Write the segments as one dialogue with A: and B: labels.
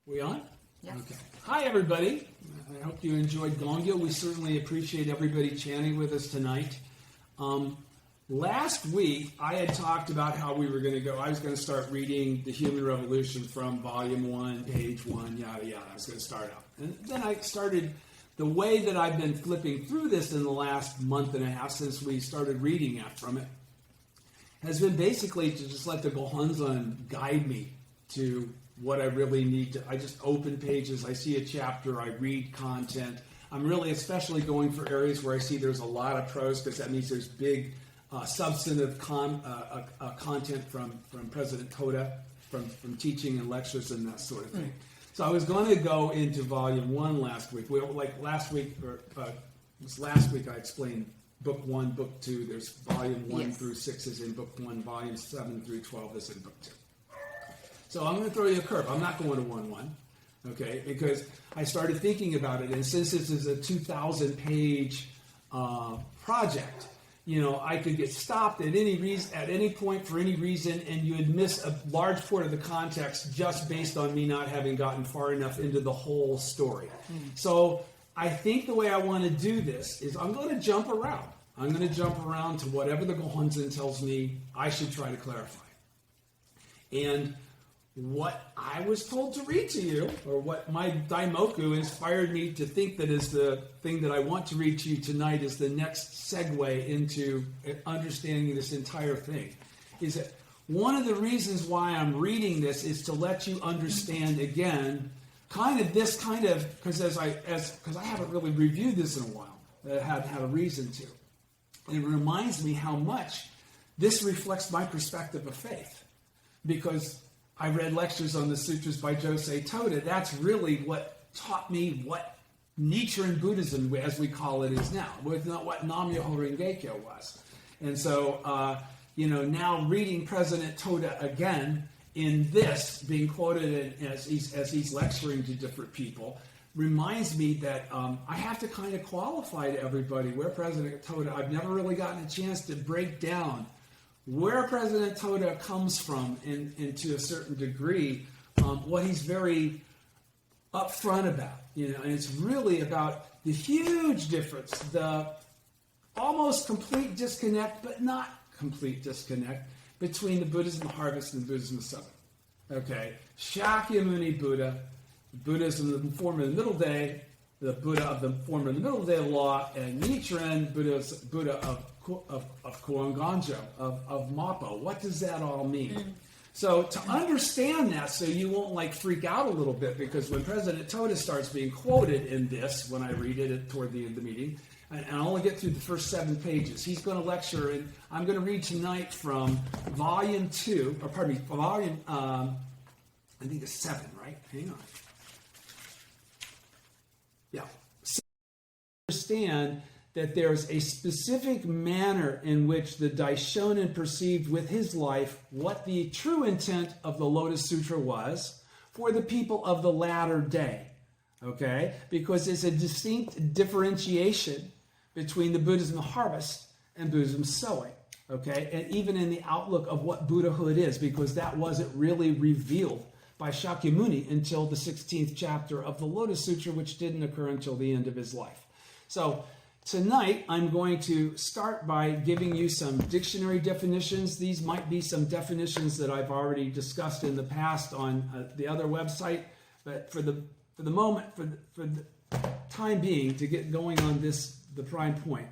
A: We on?
B: Yes.
A: Okay. Hi, everybody. I hope you enjoyed Gongyo. We certainly appreciate everybody chanting with us tonight. Last week, I had talked about how we were going to go. I was going to start reading The Human Revolution from Volume 1, Page 1, yada, yada. I was going to start out. And then I started, the way that I've been flipping through this in the last month and a half since we started reading from it, has been basically to just let the Gohonzon guide me to what I really need to. I just open pages, I see a chapter, I read content. I'm really especially going for areas where I see there's a lot of prose, because that means there's big substantive content from President Toda, from teaching and lectures and that sort of thing. So I was going to go into Volume 1 last week. Last week I explained Book 1, Book 2. There's Volume 1 through 6 is in Book 1. Volume 7 through 12 is in Book 2. So I'm going to throw you a curve. I'm not going to 1-1, okay, because I started thinking about it. And since this is a 2,000-page project, you know, I could get stopped at any point for any reason, and you would miss a large part of the context just based on me not having gotten far enough into the whole story. So I think the way I want to do this is I'm going to jump around. I'm going to jump around to whatever the Gohonzon tells me I should try to clarify. And what I was told to read to you, or what my Daimoku inspired me to think that is the thing that I want to read to you tonight, is the next segue into understanding this entire thing, is that one of the reasons why I'm reading this is to let you understand again, because I haven't really reviewed this in a while, I haven't had a reason to. And it reminds me how much this reflects my perspective of faith, because I read lectures on the sutras by Josei Toda. That's really what taught me what Nichiren Buddhism, as we call it, is now. Not what Nam-myoho Renge-kyo was. And so, now reading President Toda again in this, being quoted as he's lecturing to different people, reminds me that I have to kind of qualify to everybody where President Toda, I've never really gotten a chance to break down where President Toda comes from, and to a certain degree, what he's very upfront about, and it's really about the huge difference, the almost complete disconnect, but not complete disconnect, between the Buddhism of harvest and the Buddhism of sowing. Okay, Shakyamuni Buddha, Buddhism of the form of the middle day, the Buddha of the form of the middle day law, and Nichiren, Buddha of Kuranganjo, of Mappo. What does that all mean? So to understand that, so you won't freak out a little bit, because when President Toda starts being quoted in this, when I read it toward the end of the meeting, and I only get through the first 7 pages, he's going to lecture, and I'm going to read tonight from Volume 2, Volume, I think it's 7, right? Hang on. Yeah. Understand that there's a specific manner in which the Daishonin perceived with his life what the true intent of the Lotus Sutra was for the people of the latter day, okay? Because there's a distinct differentiation between the Buddhism of harvest and Buddhism of sowing, okay? And even in the outlook of what Buddhahood is, because that wasn't really revealed by Shakyamuni until the 16th chapter of the Lotus Sutra, which didn't occur until the end of his life. So tonight, I'm going to start by giving you some dictionary definitions. These might be some definitions that I've already discussed in the past on the other website, but for the moment, for the time being, to get going on this, the prime point,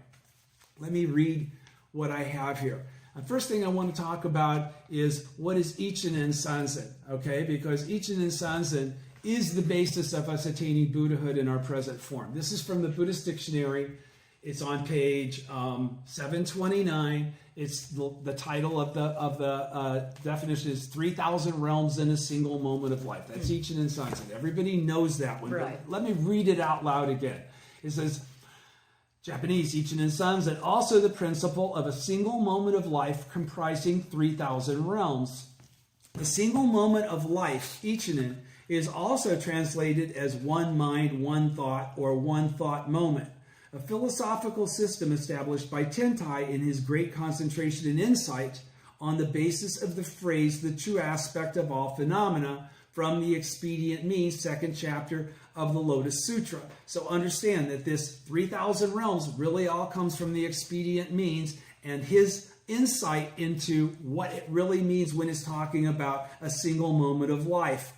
A: let me read what I have here. The first thing I want to talk about is what is Ichinen Sanzen, okay? Because Ichinen Sanzen is the basis of us attaining Buddhahood in our present form. This is from the Buddhist Dictionary. It's on page 729. It's the title of the definition is 3,000 realms in a single moment of life. That's Ichinen Sanzen. Everybody knows that one.
B: Right.
A: Let me read it out loud again. It says, Japanese, Ichinen Sanzen, also the principle of a single moment of life comprising 3,000 realms. The single moment of life, Ichinen, is also translated as one mind, one thought, or one thought moment. A philosophical system established by Tentai in his great concentration and insight on the basis of the phrase, the true aspect of all phenomena, from the expedient means, second chapter of the Lotus Sutra. So understand that this 3,000 realms really all comes from the expedient means and his insight into what it really means when it's talking about a single moment of life.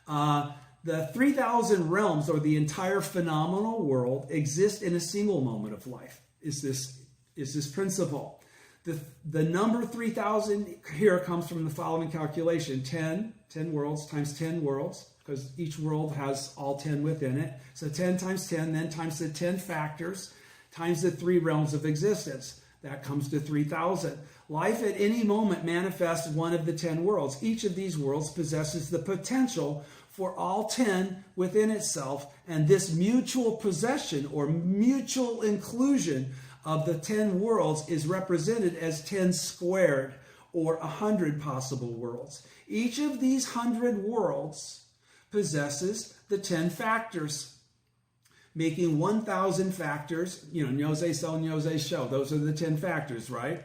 A: The 3,000 realms, or the entire phenomenal world, exist in a single moment of life, is this principle. The number 3,000 here comes from the following calculation: 10 worlds times 10 worlds, because each world has all 10 within it. So 10 times 10, then times the 10 factors, times the 3 realms of existence. That comes to 3,000. Life at any moment manifests one of the 10 worlds. Each of these worlds possesses the potential for all 10 within itself, and this mutual possession or mutual inclusion of the 10 worlds is represented as 10 squared, or 100 possible worlds. Each of these 100 worlds possesses the 10 factors, making 1,000 factors. Nyose so, nyose show. Those are the 10 factors, right?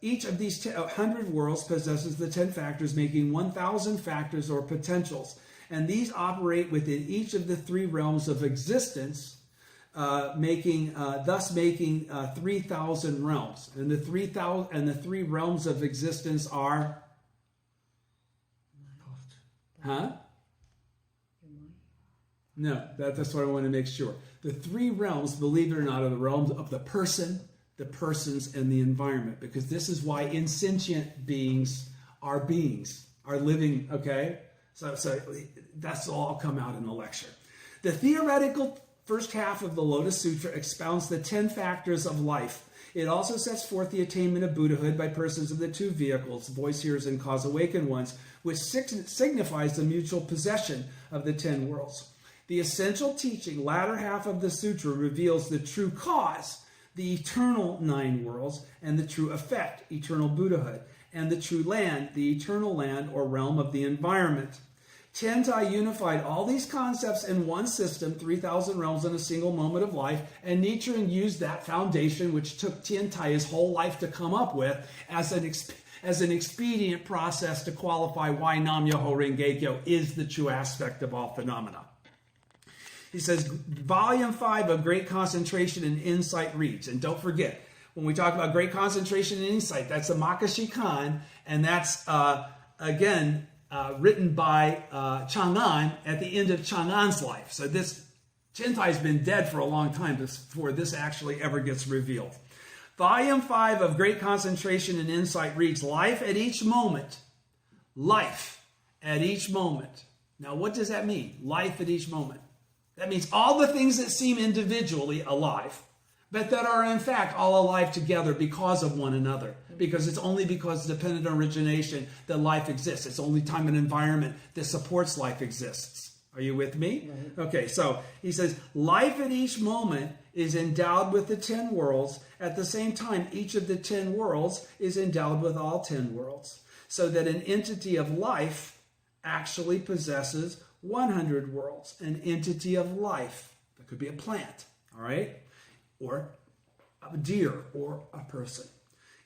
A: Each of these 100 worlds possesses the 10 factors, making 1,000 factors or potentials. And these operate within each of the 3 realms of existence, thus making 3,000 realms. And the 3 realms of existence are... Huh? No, that's what I want to make sure. The 3 realms, believe it or not, are the realms of the person, the persons, and the environment. Because this is why insentient beings are living, okay? So that's all come out in the lecture. The theoretical first half of the Lotus Sutra expounds the 10 factors of life. It also sets forth the attainment of Buddhahood by persons of the 2 vehicles, voice hearers and cause awakened ones, which signifies the mutual possession of the 10 worlds. The essential teaching, latter half of the sutra, reveals the true cause, the eternal 9 worlds, and the true effect, eternal Buddhahood, and the true land, the eternal land or realm of the environment. Tiantai unified all these concepts in one system, 3,000 realms in a single moment of life, and Nichiren used that foundation, which took Tiantai his whole life to come up with, as an expedient process to qualify why Nam-myoho Renge-kyo is the true aspect of all phenomena. He says, Volume 5 of Great Concentration and Insight reads, and don't forget, when we talk about Great Concentration and Insight, that's a Makashi Kan, and that's, written by Chang'an at the end of Chang'an's life. So this Tiantai's been dead for a long time before this actually ever gets revealed. Volume 5 of Great Concentration and Insight reads, Life at each moment. Life at each moment. Now, what does that mean? Life at each moment. That means all the things that seem individually alive, but that are in fact all alive together because of one another. Because it's only because of dependent origination that life exists. It's only time and environment that supports life exists. Are you with me? Right. Okay, so he says, life at each moment is endowed with the 10 worlds. At the same time, each of the 10 worlds is endowed with all 10 worlds. So that an entity of life actually possesses 100 worlds. An entity of life. That could be a plant, all right? Or a deer or a person.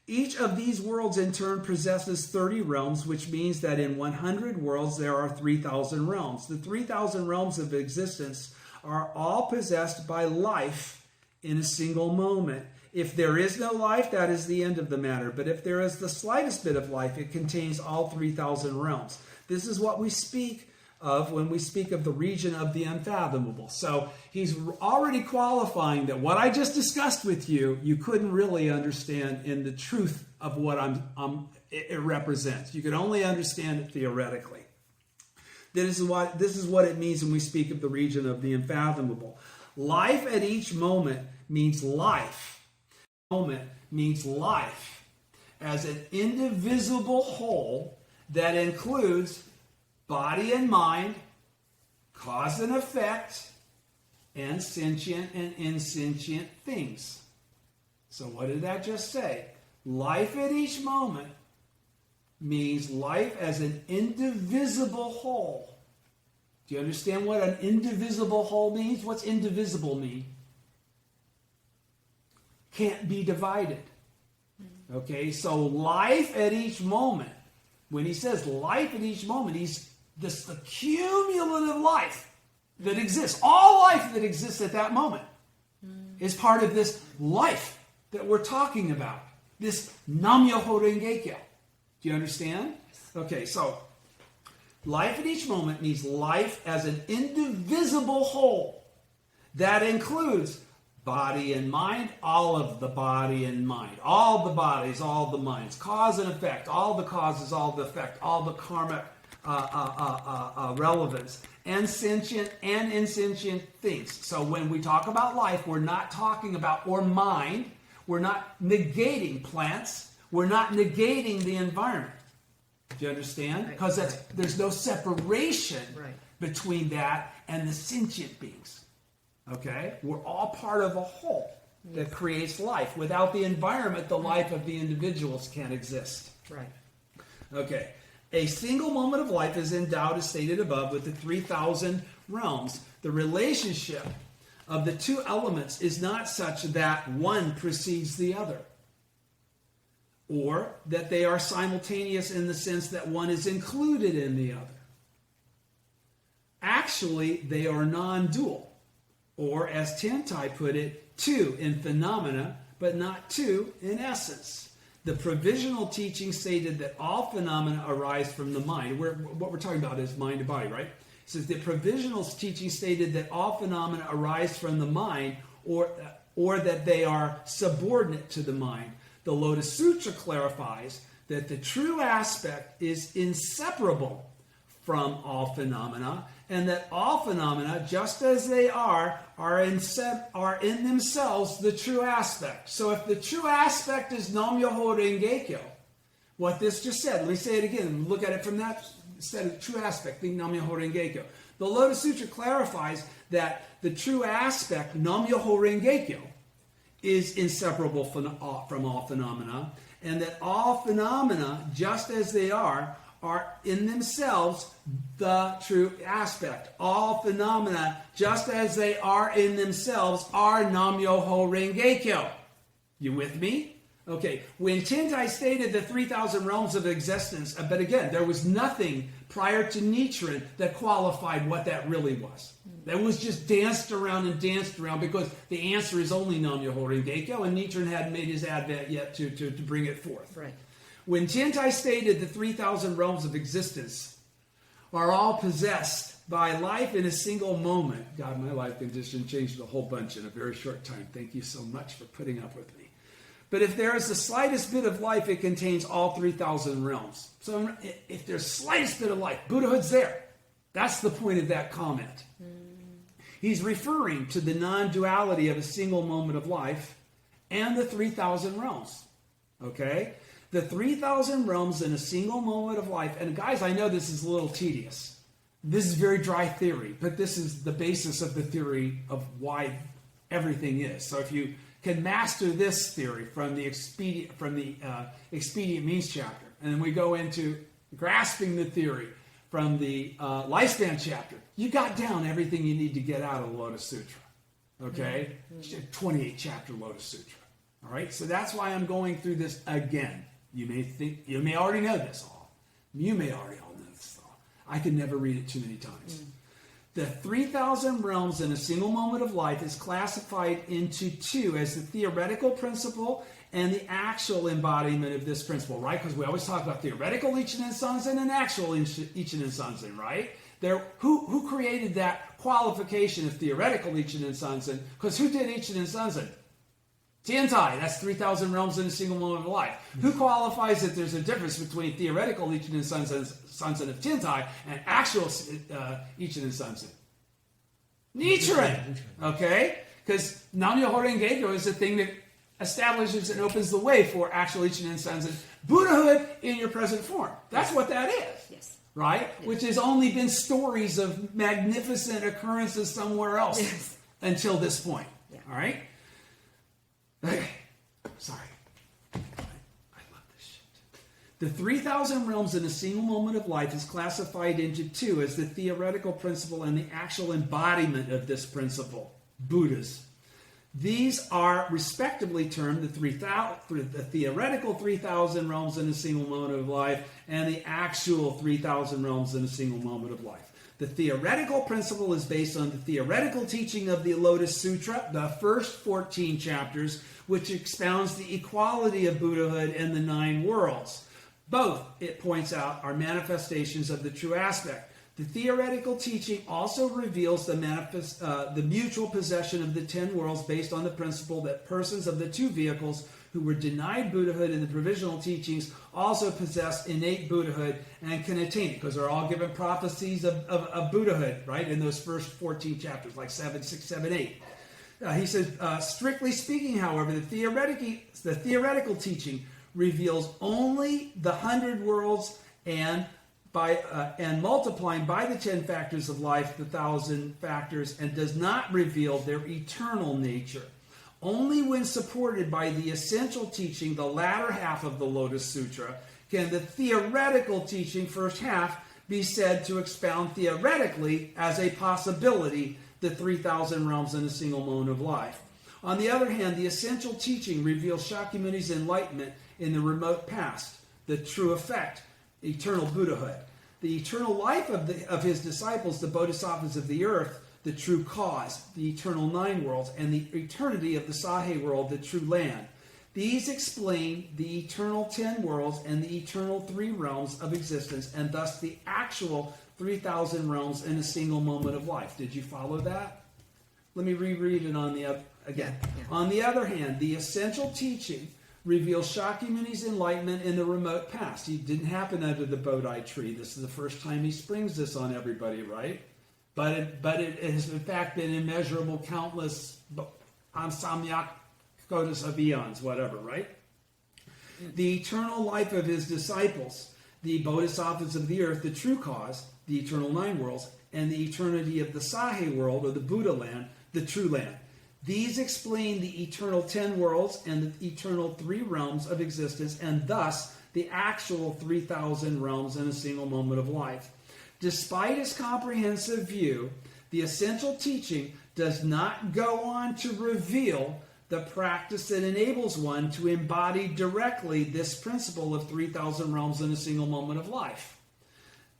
A: Each of these worlds in turn possesses 30 realms, which means that in 100 worlds there are 3,000 realms. The 3,000 realms of existence are all possessed by life in a single moment. If there is no life, that is the end of the matter. But if there is the slightest bit of life, it contains all 3,000 realms. This is what we speak of when we speak of the region of the unfathomable. So he's already qualifying that what I just discussed with you, you couldn't really understand in the truth of what it represents. You could only understand it theoretically. This is what it means when we speak of the region of the unfathomable. Life at each moment means life. Moment means life as an indivisible whole that includes body and mind, cause and effect, and sentient and insentient things. So what did that just say? Life at each moment means life as an indivisible whole. Do you understand what an indivisible whole means? What's indivisible mean? Can't be divided. Okay, so life at each moment When he says life in each moment, he's this the cumulative life that exists. All life that exists at that moment is part of this life that we're talking about. This Nam-myoho Renge-kyo. Do you understand? Okay, so life at each moment means life as an indivisible whole. That includes body and mind, all of the body and mind, all the bodies, all the minds, cause and effect, all the causes, all the effect, all the karmic relevance, and sentient and insentient things. So when we talk about life, we're not talking about, or mind, we're not negating plants, we're not negating the environment. Do you understand? Because there's no separation between that and the sentient beings. Okay? We're all part of a whole that creates life. Without the environment, the life of the individuals can't exist.
B: Right.
A: Okay. A single moment of life is endowed, as stated above, with the 3,000 realms. The relationship of the two elements is not such that one precedes the other, or that they are simultaneous in the sense that one is included in the other. Actually, they are non-dual, or as Tentai put it, two in phenomena, but not two in essence. The provisional teaching stated that all phenomena arise from the mind. What we're talking about is mind and body, right? It says the provisional teaching stated that all phenomena arise from the mind, or that they are subordinate to the mind. The Lotus Sutra clarifies that the true aspect is inseparable from all phenomena, and that all phenomena, just as they are in themselves the true aspect. So if the true aspect is Nam-myoho Renge-kyo, what this just said, let me say it again, look at it from that instead of true aspect, think Nam-myoho Renge-kyo. The Lotus Sutra clarifies that the true aspect, Nam-myoho Renge-kyo, is inseparable from all phenomena, and that all phenomena, just as they are in themselves the true aspect. All phenomena, just as they are in themselves, are Nam-myoho Renge-kyo. You with me? Okay, when Tentai stated the 3,000 realms of existence, but again, there was nothing prior to Nichiren that qualified what that really was. That was just danced around because the answer is only Nam-myoho Renge-kyo, and Nichiren hadn't made his advent yet to bring it forth.
B: Right.
A: When Tentai stated the 3,000 realms of existence are all possessed by life in a single moment, God, my life condition changed a whole bunch in a very short time. Thank you so much for putting up with me. But if there is the slightest bit of life, it contains all 3,000 realms. So if there's the slightest bit of life, Buddhahood's there. That's the point of that comment. He's referring to the non-duality of a single moment of life and the 3,000 realms. Okay? The 3,000 realms in a single moment of life. And guys, I know this is a little tedious. This is very dry theory, but this is the basis of the theory of why everything is. So if you can master this theory from the expedient means chapter, and then we go into grasping the theory from the lifespan chapter, you got down everything you need to get out of the Lotus Sutra. Okay? 28 chapter Lotus Sutra. All right? So that's why I'm going through this again. You may already know this all. You may already all know this all. I could never read it too many times. The 3,000 realms in a single moment of life is classified into two as the theoretical principle and the actual embodiment of this principle, right? Because we always talk about theoretical Ichinen Sanzen and actual Ichinen Sanzen, right? Who created that qualification of theoretical Ichinen Sanzen? Because who did Ichinen Sanzen? Tentai, that's 3,000 realms in a single moment of life. Who qualifies that there's a difference between theoretical Ichinen Sanzen of Tentai and actual Ichinen Sanzen? Nichiren! Okay? Because Nam-myoho Renge-kyo is the thing that establishes and opens the way for actual Ichinen Sanzen. Buddhahood in your present form. That's what that is.
B: Yes.
A: Right? Yes. Which has only been stories of magnificent occurrences somewhere else until this point. Yeah. All right? Okay, sorry. I love this shit. The 3,000 realms in a single moment of life is classified into two as the theoretical principle and the actual embodiment of this principle, Buddhas. These are respectively termed the theoretical 3,000 realms in a single moment of life and the actual 3,000 realms in a single moment of life. The theoretical principle is based on the theoretical teaching of the Lotus Sutra, the first 14 chapters, which expounds the equality of Buddhahood and the 9 worlds. Both, it points out, are manifestations of the true aspect. The theoretical teaching also reveals the mutual possession of the 10 worlds based on the principle that persons of the 2 vehicles who were denied Buddhahood in the provisional teachings also possess innate Buddhahood and can attain it, because they're all given prophecies of Buddhahood, right, in those first 14 chapters, like 7, 6, 7, 8. He says, strictly speaking, however, the theoretical teaching reveals only the 100 worlds and multiplying by the 10 factors of life, the 1,000 factors, and does not reveal their eternal nature. Only when supported by the essential teaching, the latter half of the Lotus Sutra, can the theoretical teaching, first half, be said to expound theoretically as a possibility the 3,000 realms in a single moment of life. On the other hand, the essential teaching reveals Shakyamuni's enlightenment in the remote past, the true effect, eternal Buddhahood, the eternal life of his disciples, the bodhisattvas of the earth, the true cause, the eternal 9 worlds, and the eternity of the Sahe world, the true land. These explain the eternal 10 worlds and the eternal 3 realms of existence, and thus the actual 3,000 realms in a single moment of life. Did you follow that? Let me reread it again. Yeah. On the other hand, the essential teaching reveals Shakyamuni's enlightenment in the remote past. It didn't happen under the Bodhi tree. This is the first time he springs this on everybody, right? But it has in fact been immeasurable, countless samyak kotas of eons, whatever, right? The eternal life of his disciples, the bodhisattvas of the earth, the true cause, the eternal 9 worlds, and the eternity of the Sahe world, or the Buddha land, the true land. These explain the eternal 10 worlds and the eternal 3 realms of existence, and thus the actual 3,000 realms in a single moment of life. Despite his comprehensive view, the essential teaching does not go on to reveal the practice that enables one to embody directly this principle of 3,000 realms in a single moment of life.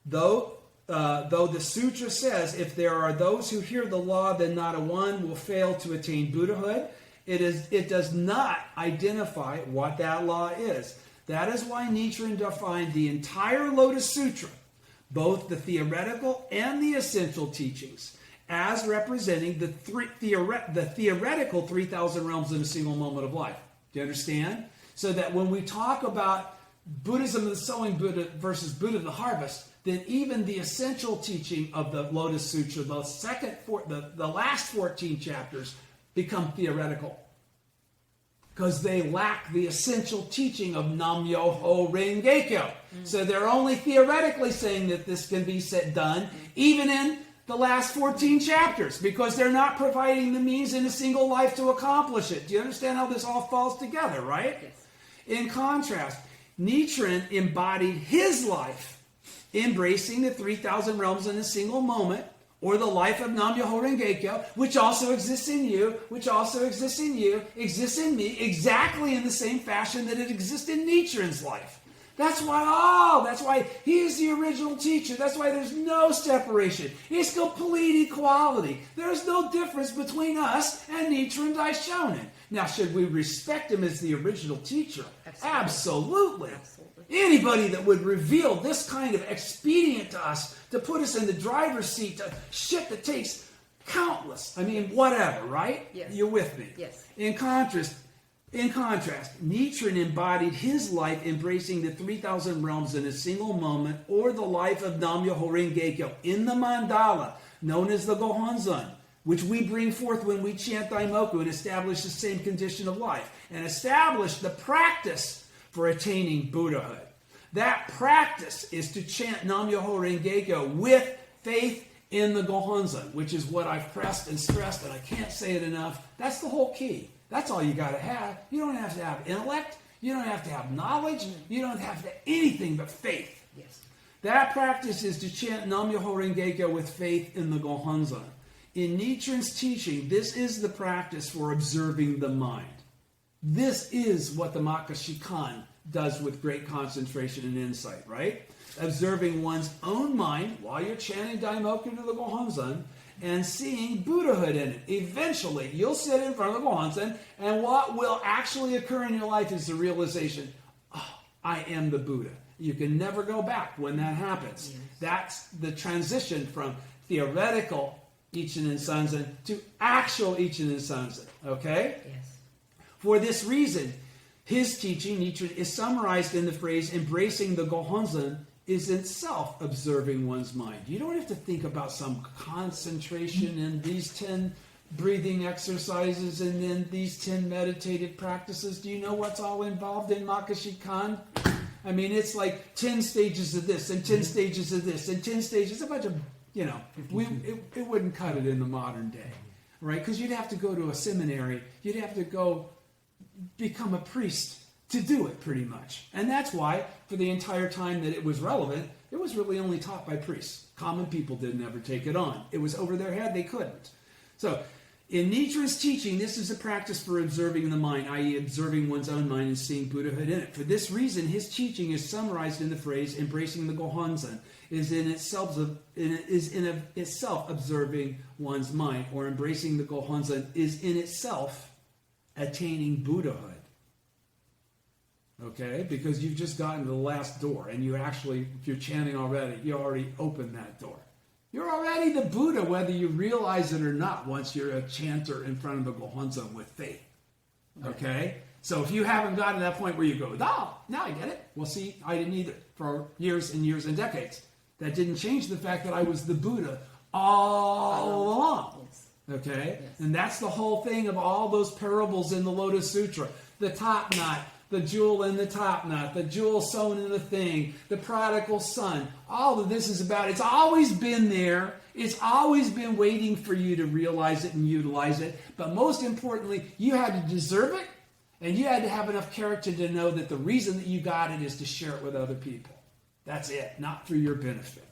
A: Though the sutra says, if there are those who hear the law, then not a one will fail to attain Buddhahood, it does not identify what that law is. That is why Nichiren defined the entire Lotus Sutra, both the theoretical and the essential teachings, as representing the theoretical 3,000 realms in a single moment of life. Do you understand? So that when we talk about Buddhism and the sowing Buddha versus Buddha the harvest, then even the essential teaching of the Lotus Sutra, the last 14 chapters, become theoretical, because they lack the essential teaching of Nam-myoho Renge-kyo. So they're only theoretically saying that this can be done, even in the last 14 chapters, because they're not providing the means in a single life to accomplish it. Do you understand how this all falls together, right?
B: Yes.
A: In contrast, Nichiren embodied his life, embracing the 3,000 realms in a single moment, or the life of Nam-myoho Renge-kyo, which also exists in you, which also exists in you, exists in me, exactly in the same fashion that it exists in Nichiren's life. That's why he's the original teacher. That's why there's no separation. It's complete equality. There's no difference between us and Nichiren Daishonin. Now, should we respect him as the original teacher? Absolutely. Anybody that would reveal this kind of expedient to us, to put us in the driver's seat, to shit that takes countless, whatever, right?
B: Yes.
A: You're with me?
B: Yes.
A: In contrast, Nichiren embodied his life embracing the 3,000 realms in a single moment, or the life of Nam-myoho Renge-kyo in the mandala, known as the Gohonzon, which we bring forth when we chant Daimoku and establish the same condition of life, and establish the practice for attaining Buddhahood. That practice is to chant Nam-myoho Renge-kyo with faith in the Gohonzon, which is what I've pressed and stressed, and I can't say it enough. That's the whole key. That's all you got to have. You don't have to have intellect. You don't have to have knowledge. You don't have to have anything but faith.
B: Yes.
A: That practice is to chant Nam-myoho Renge-kyo with faith in the Gohonzon. In Nichiren's teaching, this is the practice for observing the mind. This is what the Makashikan does with great concentration and insight, right? Observing one's own mind while you're chanting Daimoku to the Gohonzon and seeing Buddhahood in it. Eventually, you'll sit in front of the Gohonzon, and what will actually occur in your life is the realization, oh, I am the Buddha. You can never go back when that happens. Yes. That's the transition from theoretical Ichinen Sanzen to actual Ichinen Sanzen. Okay?
B: Yes.
A: For this reason, his teaching, Nichiren, is summarized in the phrase, embracing the Gohonzon is itself observing one's mind. You don't have to think about some concentration in these 10 breathing exercises and then these 10 meditative practices. Do you know what's all involved in Makashikan? I mean, it's like 10 stages of this and 10 stages of this and 10 stages, a bunch of, you know, it wouldn't cut it in the modern day, right? Because you'd have to go to a seminary. You'd have to go become a priest to do it, pretty much. And that's why, for the entire time that it was relevant, it was really only taught by priests. Common people didn't ever take it on. It was over their head, they couldn't. So, in Nichiren's teaching, this is a practice for observing the mind, i.e. observing one's own mind and seeing Buddhahood in it. For this reason, his teaching is summarized in the phrase, embracing the Gohonzon, is in itself observing one's mind, or embracing the Gohonzon is in itself attaining Buddhahood. Okay? Because you've just gotten to the last door, and you actually, if you're chanting already, you already opened that door. You're already the Buddha, whether you realize it or not, once you're a chanter in front of the Gohonzon with faith. Okay? So if you haven't gotten to that point where you go, now I get it. Well, see, I didn't either for years and years and decades. That didn't change the fact that I was the Buddha all along.
B: Yes.
A: Okay?
B: Yes.
A: And that's the whole thing of all those parables in the Lotus Sutra. The top knot, the jewel in the top knot, the jewel sewn in the thing, the prodigal son. All of this is about, it's always been there. It's always been waiting for you to realize it and utilize it. But most importantly, you had to deserve it, and you had to have enough character to know that the reason that you got it is to share it with other people. That's it, not for your benefit.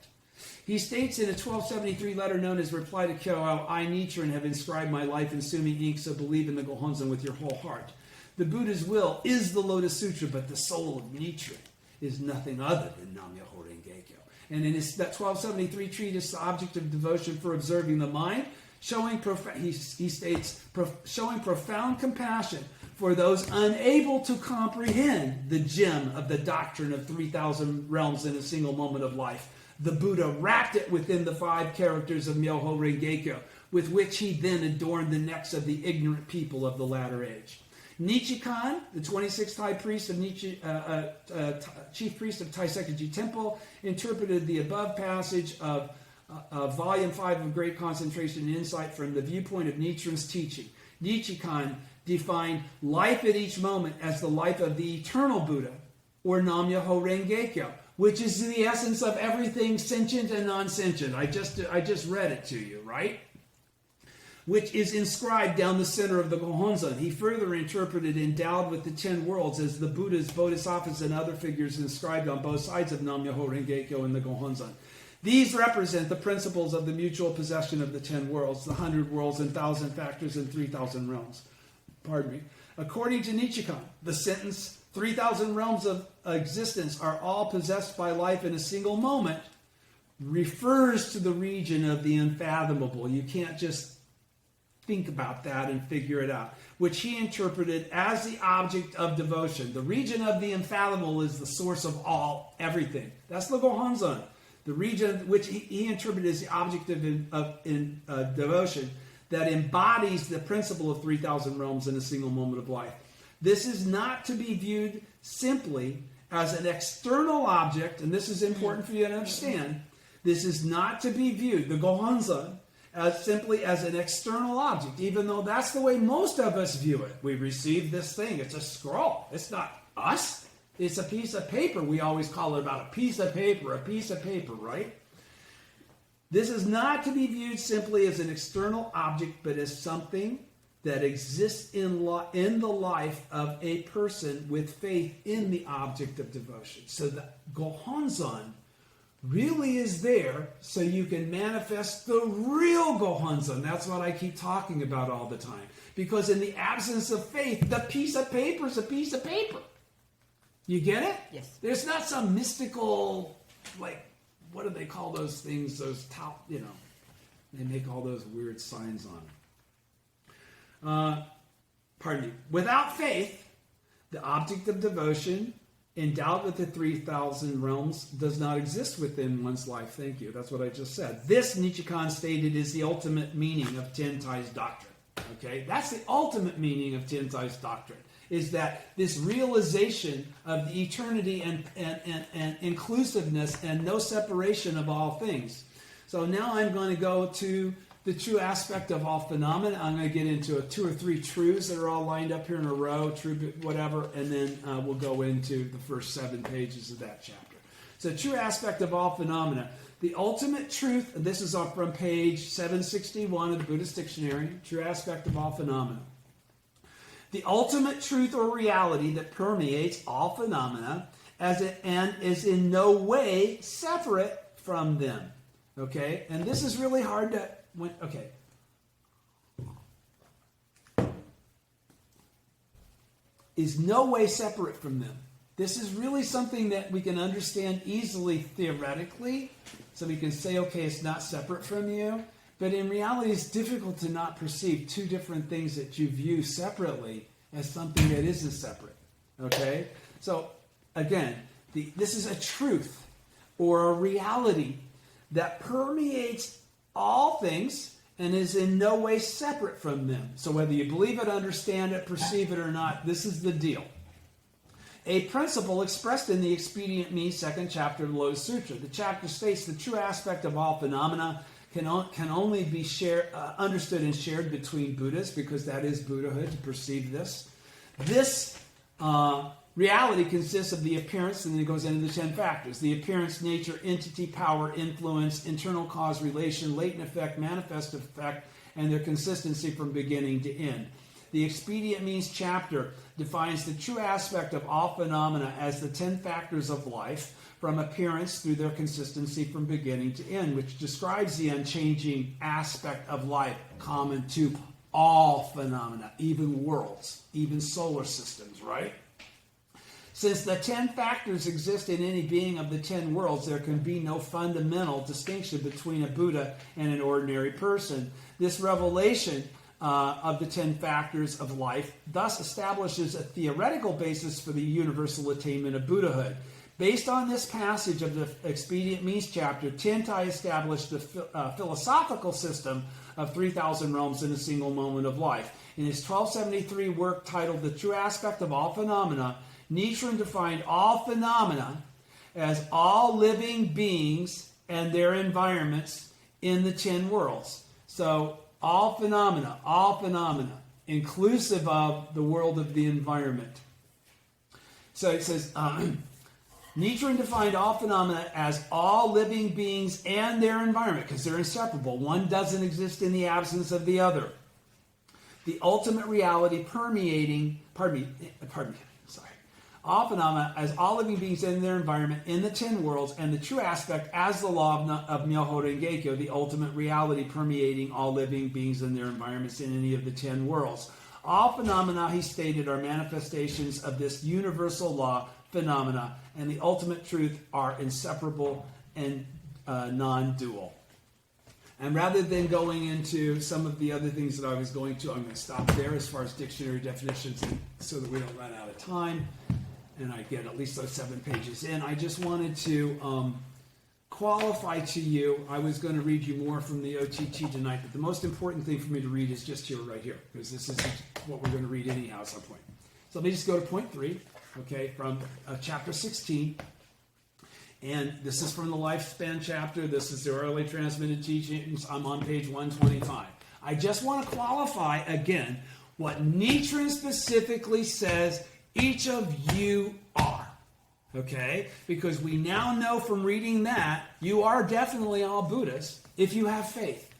A: He states in a 1273 letter known as Reply to Kyoao, I, Nichiren, have inscribed my life in Sumi ink, so believe in the Gohonzon with your whole heart. The Buddha's will is the Lotus Sutra, but the soul of Nichiren is nothing other than Nam-myoho Renge-kyo. And in that 1273 treatise, The Object of Devotion for Observing the Mind, he states, showing profound compassion for those unable to comprehend the gem of the doctrine of 3,000 realms in a single moment of life. The Buddha wrapped it within the 5 characters of Myoho Renge-kyo, with which he then adorned the necks of the ignorant people of the latter age. Nichikan, the 26th high priest of chief priest of Taisekaji Temple, interpreted the above passage of Volume 5 of Great Concentration and Insight from the viewpoint of Nichiren's teaching. Nichikan defined life at each moment as the life of the eternal Buddha, or Nam-myoho Renge-kyo, which is the essence of everything sentient and non-sentient. I just read it to you, right? Which is inscribed down the center of the Gohonzon. He further interpreted endowed with the 10 worlds as the Buddhas, Bodhisattvas, and other figures inscribed on both sides of Nam-myoho Renge-kyo and the Gohonzon. These represent the principles of the mutual possession of the 10 worlds, the 100 worlds and 1,000 factors and 3,000 realms. Pardon me. According to Nichikan, the sentence, 3,000 realms of existence are all possessed by life in a single moment, refers to the region of the unfathomable. You can't just think about that and figure it out, which he interpreted as the object of devotion. The region of the unfathomable is the source of everything. That's the Gohonzon. The region which he interpreted as the object of devotion that embodies the principle of 3,000 realms in a single moment of life. This is not to be viewed simply as an external object, and this is important for you to understand. This is not to be viewed, the Gohonzon, as simply as an external object, even though that's the way most of us view it. We receive this thing. It's a scroll. It's not us. It's a piece of paper. We always call it about a piece of paper, right? This is not to be viewed simply as an external object, but as something that exists in the life of a person with faith in the object of devotion. So the Gohonzon really is there so you can manifest the real Gohonzon. That's what I keep talking about all the time. Because in the absence of faith, the piece of paper is a piece of paper. You get it?
B: Yes.
A: There's not some mystical, like, what do they call those things? Those top, they make all those weird signs on them. Without faith, the object of devotion, endowed with the 3,000 realms, does not exist within one's life. Thank you. That's what I just said. This, Nichikan stated, is the ultimate meaning of Tentai's doctrine. Okay? That's the ultimate meaning of Tentai's doctrine, is that this realization of the eternity and inclusiveness and no separation of all things. So now I'm going to go to the true aspect of all phenomena. I'm going to get into 2 or 3 truths that are all lined up here in a row, true whatever, and then we'll go into the first 7 pages of that chapter. So true aspect of all phenomena. The ultimate truth, and this is from page 761 of the Buddhist Dictionary, true aspect of all phenomena. The ultimate truth or reality that permeates all phenomena and is in no way separate from them. Okay? And this is really hard to... Is no way separate from them. This is really something that we can understand easily theoretically. So we can say, okay, it's not separate from you. But in reality, it's difficult to not perceive 2 different things that you view separately as something that isn't separate. Okay? So, again, this is a truth or a reality that permeates all things and is in no way separate from them. So whether you believe it, understand it, perceive it or not, this is the deal. A principle expressed in the Expedient Means 2nd chapter of the Lotus Sutra. The chapter states the true aspect of all phenomena can only be understood and shared between Buddhas, because that is Buddhahood, to perceive this. This reality consists of the appearance, and then it goes into the 10 factors. The appearance, nature, entity, power, influence, internal cause, relation, latent effect, manifest effect, and their consistency from beginning to end. The Expedient Means chapter defines the true aspect of all phenomena as the 10 factors of life, from appearance through their consistency from beginning to end, which describes the unchanging aspect of life common to all phenomena, even worlds, even solar systems, right? Since the 10 factors exist in any being of the 10 worlds, there can be no fundamental distinction between a Buddha and an ordinary person. This revelation of the 10 factors of life thus establishes a theoretical basis for the universal attainment of Buddhahood. Based on this passage of the Expedient Means chapter, Tentai established a philosophical system of 3,000 realms in a single moment of life. In his 1273 work titled The True Aspect of All Phenomena, Nichiren defined all phenomena as all living beings and their environments in the 10 worlds. So, all phenomena, inclusive of the world of the environment. So it says, Nichiren defined all phenomena as all living beings and their environment, because they're inseparable. One doesn't exist in the absence of the other. The ultimate reality permeating, all phenomena as all living beings and their environment in the 10 worlds, and the true aspect as the law of Myoho Renge-kyo, the ultimate reality permeating all living beings and their environments in any of the 10 worlds. All phenomena, he stated, are manifestations of this universal law phenomena, and the ultimate truth are inseparable and non-dual. And rather than going into some of the other things that I was going to, I'm going to stop there as far as dictionary definitions so that we don't run out of time and I get at least those 7 pages in. I just wanted to qualify to you. I was going to read you more from the OTT tonight, but the most important thing for me to read is just here, right here, because this is what we're going to read anyhow at some point. So let me just go to point 3, okay, from chapter 16. And this is from the lifespan chapter. This is the orally transmitted teachings. I'm on page 125. I just want to qualify again what Nichiren specifically says each of you are. Okay? Because we now know from reading that you are definitely all Buddhists if you have faith.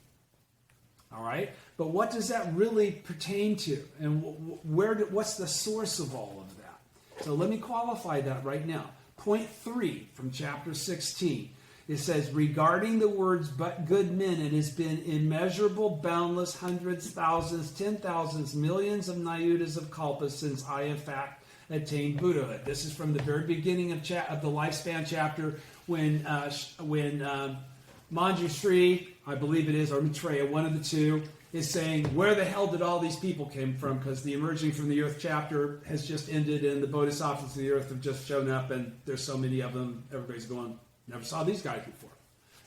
A: All right? But what does that really pertain to? And what's the source of all of that? So let me qualify that right now. Point 3 from chapter 16. It says, regarding the words, but good men, it has been immeasurable, boundless, hundreds, thousands, 10,000s, millions of nayutas of kalpas since I, in fact, attained Buddhahood. This is from the very beginning of the lifespan chapter when Manjushri, I believe it is, or Maitreya, one of the two, is saying, where the hell did all these people came from? Because the Emerging from the Earth chapter has just ended and the Bodhisattvas of the Earth have just shown up and there's so many of them, everybody's going, never saw these guys before.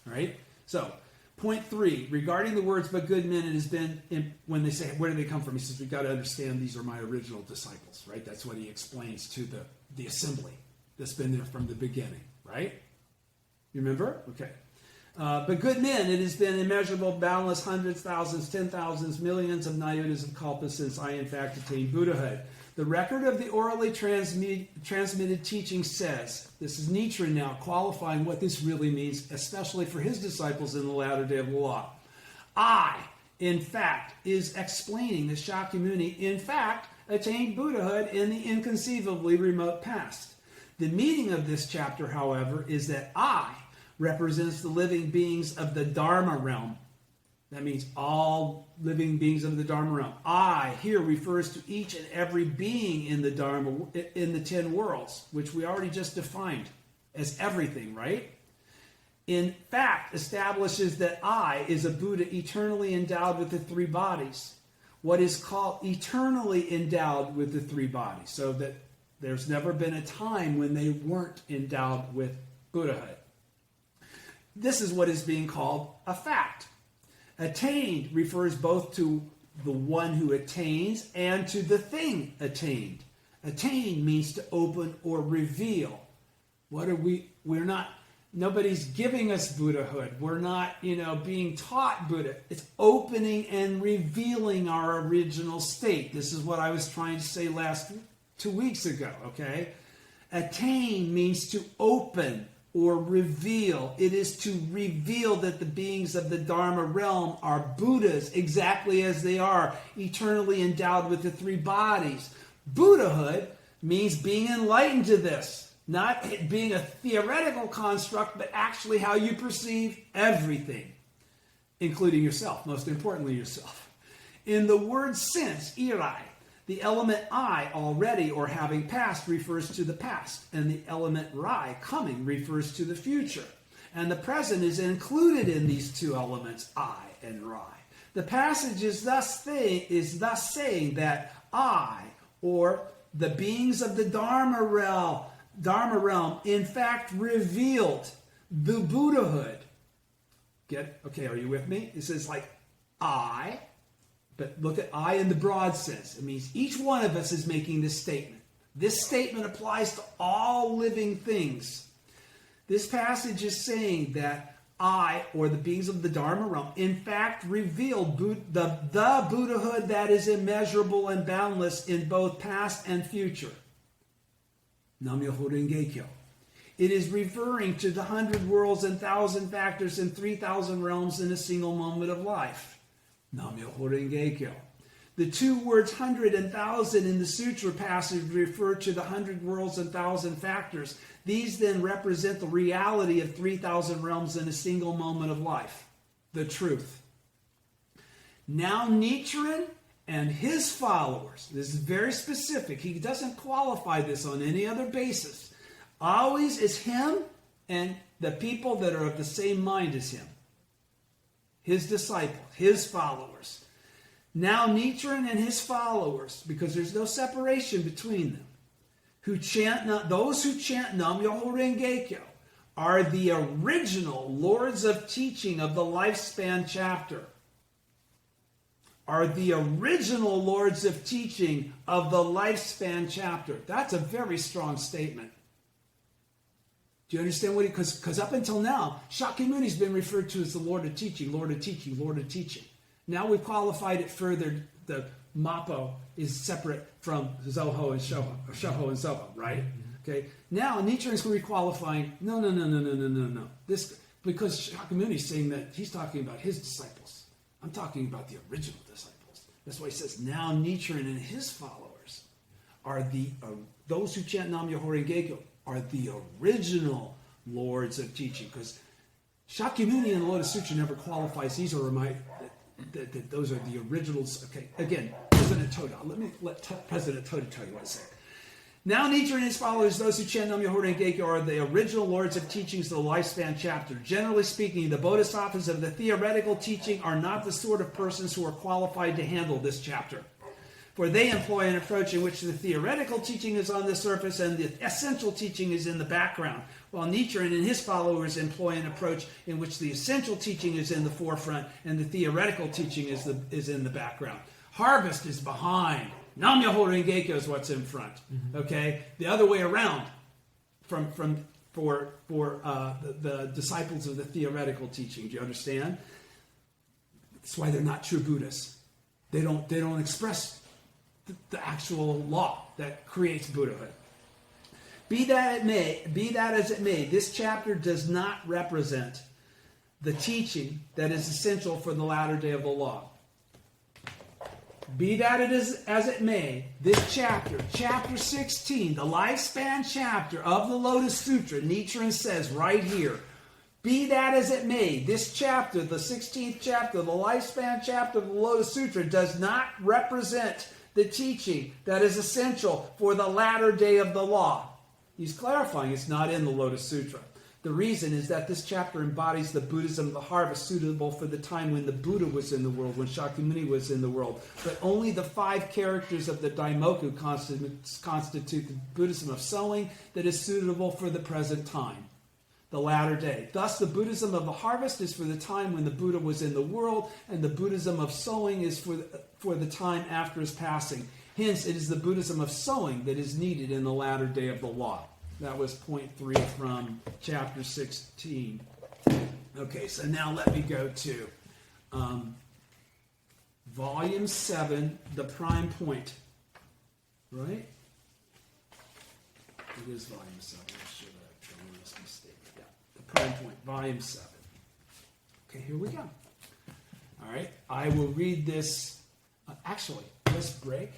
A: All right? So, point 3, regarding the words, but good men, it has been, when they say, where do they come from? He says, we've got to understand these are my original disciples, right? That's what he explains to the assembly that's been there from the beginning, right? You remember? Okay. But good men, it has been immeasurable, boundless, hundreds, thousands, 10,000s, millions of nayutas of kalpas since I, in fact, attained Buddhahood. The record of the orally transmitted teaching says, this is Nichiren now qualifying what this really means, especially for his disciples in the latter day of the law. I, in fact, is explaining that Shakyamuni, in fact, attained Buddhahood in the inconceivably remote past. The meaning of this chapter, however, is that I represents the living beings of the Dharma realm. That means all living beings of the Dharma realm. I here refers to each and every being in the Dharma, in the 10 worlds, which we already just defined as everything, right? In fact, establishes that I is a Buddha eternally endowed with the 3 bodies. What is called eternally endowed with the 3 bodies. So that there's never been a time when they weren't endowed with Buddhahood. This is what is being called a fact. Attained refers both to the one who attains and to the thing attained. Attain means to open or reveal. We're not, nobody's giving us Buddhahood. We're not, being taught Buddha. It's opening and revealing our original state. This is what I was trying to say 2 weeks ago, okay? Attain means to open or reveal. It is to reveal that the beings of the Dharma realm are Buddhas exactly as they are, eternally endowed with the 3 bodies. Buddhahood means being enlightened to this, not it being a theoretical construct, but actually how you perceive everything, including yourself, most importantly yourself. In the word sense, irai, the element I, already or having passed, refers to the past, and the element rai, coming, refers to the future. And the present is included in these 2 elements, I and rai. The passage is thus saying that I, or the beings of the Dharma realm, in fact revealed the Buddhahood. Okay, are you with me? It says like I. But look at I in the broad sense. It means each one of us is making this statement. This statement applies to all living things. This passage is saying that I, or the beings of the Dharma realm, in fact revealed the Buddhahood that is immeasurable and boundless in both past and future. Nam-myoho Renge-kyo. It is referring to the 100 worlds and 1,000 factors and 3,000 realms in a single moment of life. Nam-myoho Renge-kyo. The 2 words 100 and 1,000 in the Sutra passage refer to the 100 worlds and 1,000 factors. These then represent the reality of 3,000 realms in a single moment of life. The truth. Now Nichiren and his followers, this is very specific, he doesn't qualify this on any other basis, always is him and the people that are of the same mind as him. His disciples, his followers. Now Nichiren and his followers, because there's no separation between them, those who chant Nam-myoho Renge-kyo are the original lords of teaching of the lifespan chapter. Are the original lords of teaching of the lifespan chapter. That's a very strong statement. Do you understand what because up until now, Shakyamuni's been referred to as the Lord of Teaching, Lord of Teaching, Lord of Teaching. Now we've qualified it further. The Mappo is separate from Zoho and Shoho and Zoho, right? Okay. Now Nichiren is requalifying. No. This because Shakyamuni's saying that he's talking about his disciples. I'm talking about the original disciples. That's why he says now Nichiren and his followers are those who chant Nam-myoho Renge-kyo are the original lords of teaching, because Shakyamuni and the Lotus Sutra never qualifies. These are those are the originals. Okay, again, President Toda. Let President Toda tell you what to say. Now Nichiren and his followers, those who chant Nam-myoho Renge-kyo, are the original lords of teachings of the lifespan chapter. Generally speaking, the bodhisattvas of the theoretical teaching are not the sort of persons who are qualified to handle this chapter. For they employ an approach in which the theoretical teaching is on the surface and the essential teaching is in the background, while Nichiren and his followers employ an approach in which the essential teaching is in the forefront and the theoretical teaching is in the background. Harvest is behind. Nam-myoho Renge-kyo is what's in front. Okay, the other way around for the disciples of the theoretical teaching. Do you understand? That's why they're not true Buddhists. They don't express the actual law that creates Buddhahood. Be that as it may, this chapter does not represent the teaching that is essential for the latter day of the law. Be that as it may, this chapter, chapter 16, the lifespan chapter of the Lotus Sutra, Nichiren says right here, be that as it may, this chapter, the 16th chapter, the lifespan chapter of the Lotus Sutra, does not represent the teaching that is essential for the latter day of the law. He's clarifying it's not in the Lotus Sutra. The reason is that this chapter embodies the Buddhism of the harvest suitable for the time when the Buddha was in the world, when Shakyamuni was in the world. But only the 5 characters of the Daimoku constitute the Buddhism of sowing that is suitable for the present time, the latter day. Thus, the Buddhism of the harvest is for the time when the Buddha was in the world, and the Buddhism of sowing is for the time after his passing. Hence, it is the Buddhism of sowing that is needed in the latter day of the law. That was point 3 from chapter 16. Okay, so now let me go to volume 7, the prime point. Right? It is volume 7. I'm sure that I made this mistake. Yeah, the prime point, volume 7. Okay, here we go. All right, I will read this. Actually, let's break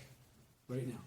A: right now.